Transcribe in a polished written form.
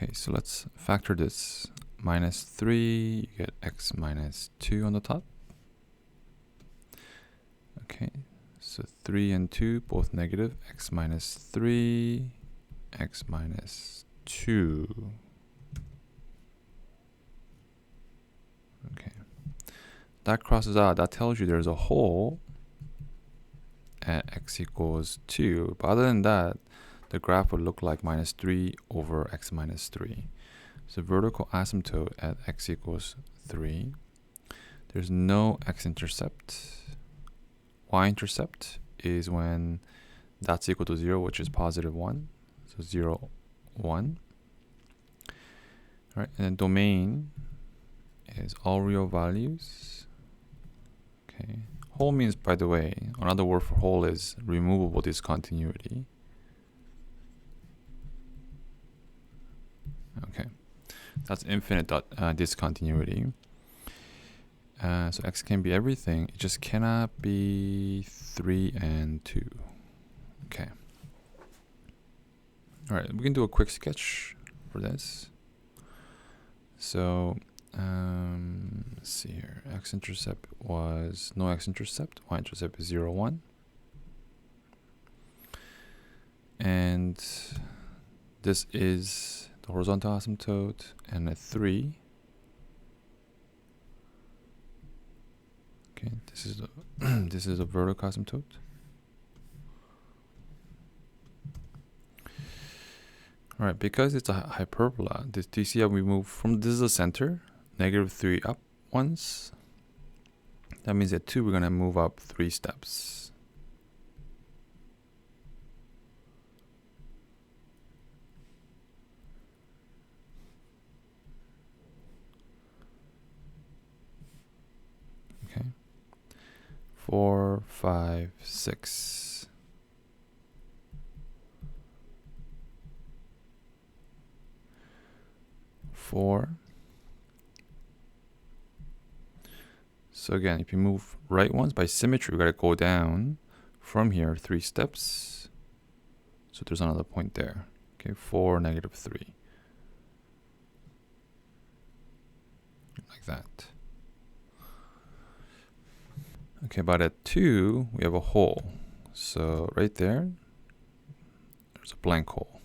Okay, so let's factor this. Minus 3, you get x minus 2 on the top. Okay, so 3 and 2, both negative. X minus 3, x minus 2. Okay, that crosses out. That tells you there's a hole at x equals 2. But other than that, the graph would look like minus 3 over x minus 3. So vertical asymptote at x equals 3. There's no x-intercept. Y-intercept is when that's equal to 0, which is positive 1. So 0, 1. All right, and then domain is all real values. Okay. Hole means, by the way, another word for hole is removable discontinuity. Okay. That's infinite discontinuity. So x can be everything. It just cannot be 3 and 2. Okay. All right, we can do a quick sketch for this. So let's see here. X-intercept was no x-intercept. Y-intercept is 0, 1. And this is the horizontal asymptote and a 3. Okay, this is the this is a vertical asymptote. All right, because it's a hyperbola, do you see how we move from, this is the center, negative 3 up once. That means at 2, we're going to move up 3 steps. Okay. 4, 5, 6. 4. So again, if you move right once by symmetry, we got to go down from here 3 steps. So there's another point there. Okay, 4, negative 3. Like that. Okay, but at 2, we have a hole. So right there, there's a blank hole.